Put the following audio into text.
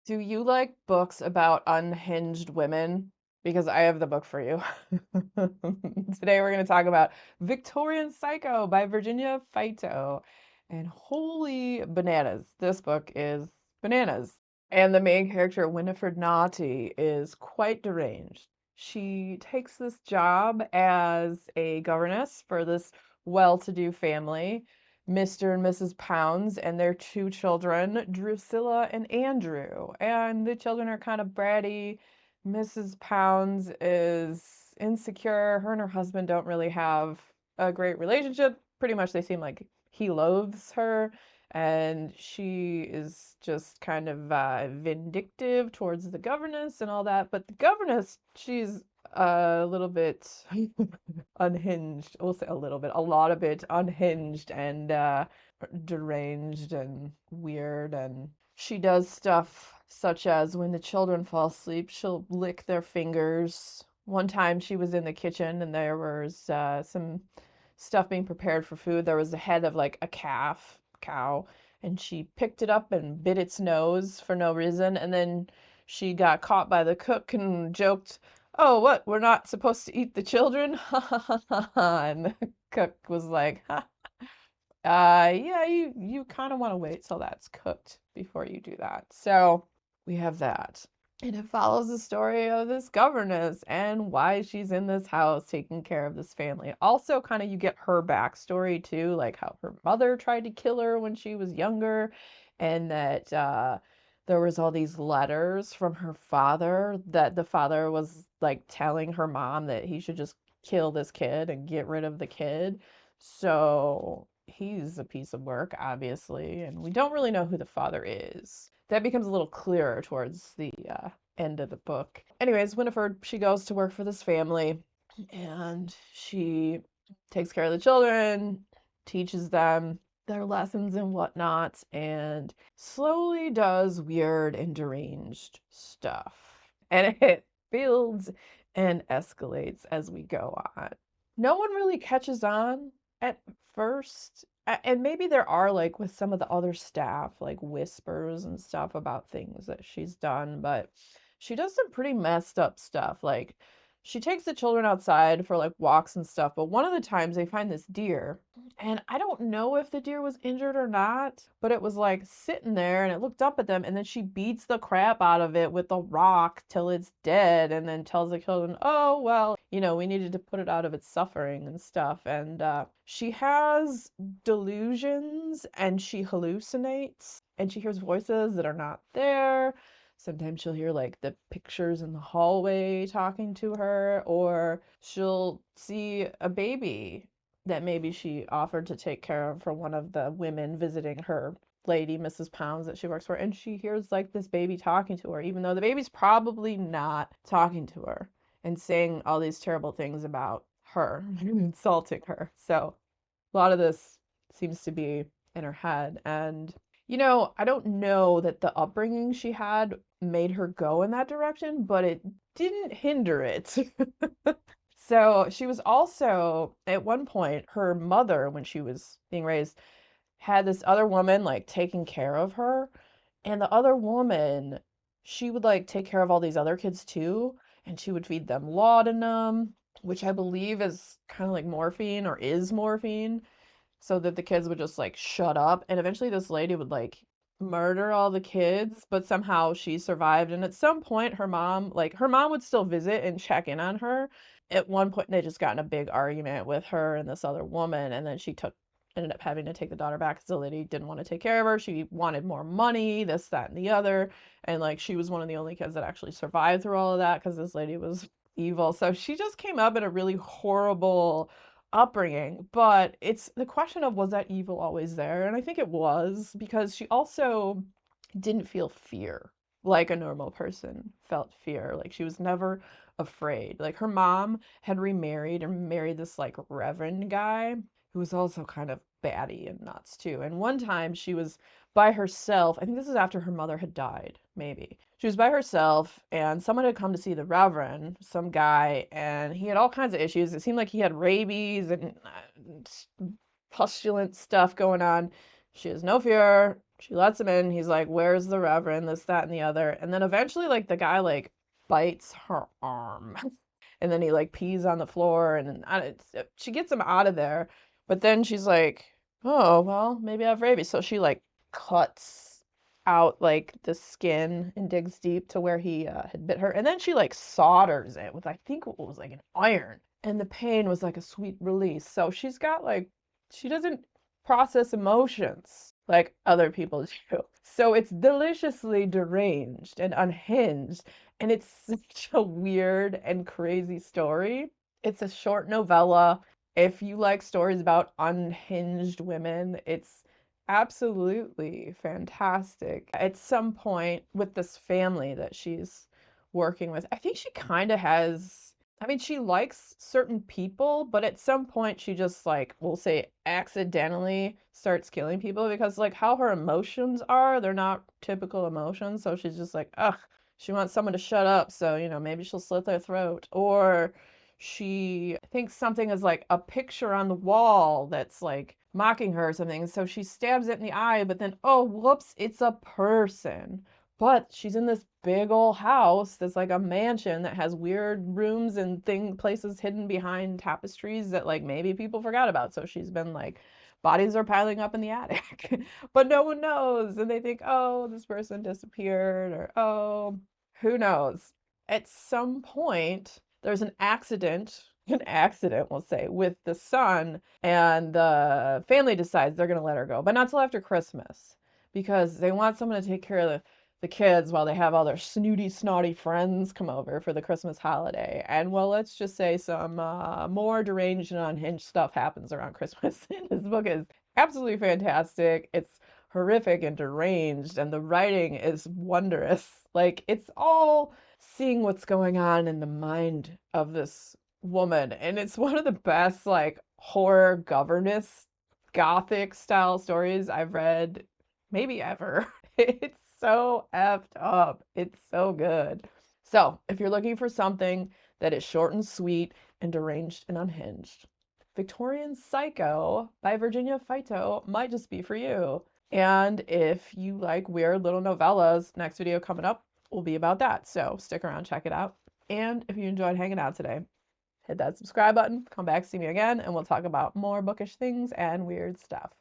Do you like books about unhinged women? Because I have the book for you. Today we're going to talk about Victorian Psycho by Virginia Feito. And holy bananas, this book is bananas. And the main character, Winifred Naughty, is quite deranged. She takes this job as a governess for this well-to-do family, Mr. and Mrs. Pounds and their two children, Drusilla and Andrew. And the children are kind of bratty. Mrs. Pounds is insecure. Her and her husband don't really have a great relationship. Pretty much they seem like he loathes her, and she is just kind of vindictive towards the governess and all that. But the governess, she's a little bit unhinged. We'll say a little bit, a lot of it unhinged and deranged and weird. And she does stuff such as when the children fall asleep, she'll lick their fingers. One time she was in the kitchen and there was some stuff being prepared for food. There was the head of like a cow, and she picked it up and bit its nose for no reason. And then she got caught by the cook and joked, "Oh, what? We're not supposed to eat the children?" Ha ha ha ha ha. And the cook was like, "Ha, yeah, you kind of want to wait till that's cooked before you do that." So we have that. And it follows the story of this governess and why she's in this house taking care of this family. Also, kind of you get her backstory too, like how her mother tried to kill her when she was younger, and that there was all these letters from her father that the father was like telling her mom that he should just kill this kid and get rid of the kid. So he's a piece of work, obviously, and we don't really know who the father is. That becomes a little clearer towards the end of the book. Anyways, Winifred, she goes to work for this family and she takes care of the children, teaches them their lessons and whatnot, and slowly does weird and deranged stuff. And it builds and escalates as we go on. No one really catches on at first. And maybe there are, like, with some of the other staff, like whispers and stuff about things that she's done, but she does some pretty messed up stuff. Like, she takes the children outside for like walks and stuff, but one of the times they find this deer, and I don't know if the deer was injured or not, but it was like sitting there and it looked up at them, and then she beats the crap out of it with a rock till it's dead, and then tells the children, "Oh, well, we needed to put it out of its suffering and stuff." And she has delusions and she hallucinates and she hears voices that are not there. Sometimes she'll hear like the pictures in the hallway talking to her, or she'll see a baby that maybe she offered to take care of for one of the women visiting her lady, Mrs. Pounds, that she works for, and she hears like this baby talking to her, even though the baby's probably not talking to her, and saying all these terrible things about her and insulting her. So a lot of this seems to be in her head. And, I don't know that the upbringing she had made her go in that direction, but it didn't hinder it. So she was also, at one point, her mother, when she was being raised, had this other woman like taking care of her. And the other woman, she would like take care of all these other kids too. And she would feed them laudanum, which I believe is kind of like morphine or is morphine, so that the kids would just like shut up. And eventually this lady would like murder all the kids, but somehow she survived. And at some point her mom would still visit and check in on her. At one point they just got in a big argument with her and this other woman, and then she took ended up having to take the daughter back because the lady didn't want to take care of her. She wanted more money, this, that, and the other. And like she was one of the only kids that actually survived through all of that because this lady was evil. So she just came up in a really horrible upbringing. But it's the question of, was that evil always there? And I think it was, because she also didn't feel fear like a normal person felt fear. Like she was never afraid. Like her mom had remarried and married this like reverend guy who was also kind of batty and nuts too. And one time she was by herself. I think this is after her mother had died, maybe. She was by herself and someone had come to see the reverend, some guy, and he had all kinds of issues. It seemed like he had rabies and pustulant stuff going on. She has no fear. She lets him in. He's like, "Where's the reverend?" This, that, and the other. And then eventually, like, the guy like bites her arm, and then he like pees on the floor, and she gets him out of there. But then she's like, "Oh well, maybe I have rabies." So she like cuts out like the skin and digs deep to where he had bit her, and then she like solders it with, I think it was like an iron, and the pain was like a sweet release. So she's got like, she doesn't process emotions like other people do. So it's deliciously deranged and unhinged, and it's such a weird and crazy story. It's a short novella. If you like stories about unhinged women, it's absolutely fantastic. At some point with this family that she's working with, I think she kind of has, I mean, she likes certain people, but at some point she just like, we'll say accidentally starts killing people because like how her emotions are, they're not typical emotions. So she's just like, ugh, she wants someone to shut up. So, maybe she'll slit their throat. Or she thinks something is like a picture on the wall that's like mocking her or something. So she stabs it in the eye, but then, oh, whoops, it's a person. But she's in this big old house that's like a mansion that has weird rooms and places hidden behind tapestries that like maybe people forgot about. So she's been like, bodies are piling up in the attic, but no one knows. And they think, oh, this person disappeared, or oh, who knows. At some point, there's an accident, we'll say, with the son, and the family decides they're going to let her go, but not till after Christmas because they want someone to take care of the kids while they have all their snooty, snotty friends come over for the Christmas holiday. And well, let's just say some more deranged and unhinged stuff happens around Christmas. And this book is absolutely fantastic. It's horrific and deranged, and the writing is wondrous. Like, it's all seeing what's going on in the mind of this woman. And it's one of the best, like, horror governess, gothic style stories I've read maybe ever. It's so effed up. It's so good. So, if you're looking for something that is short and sweet and deranged and unhinged, Victorian Psycho by Virginia Feito might just be for you. And if you like weird little novellas, next video coming up will be about that. So stick around, check it out. And if you enjoyed hanging out today, hit that subscribe button, come back, see me again, and we'll talk about more bookish things and weird stuff.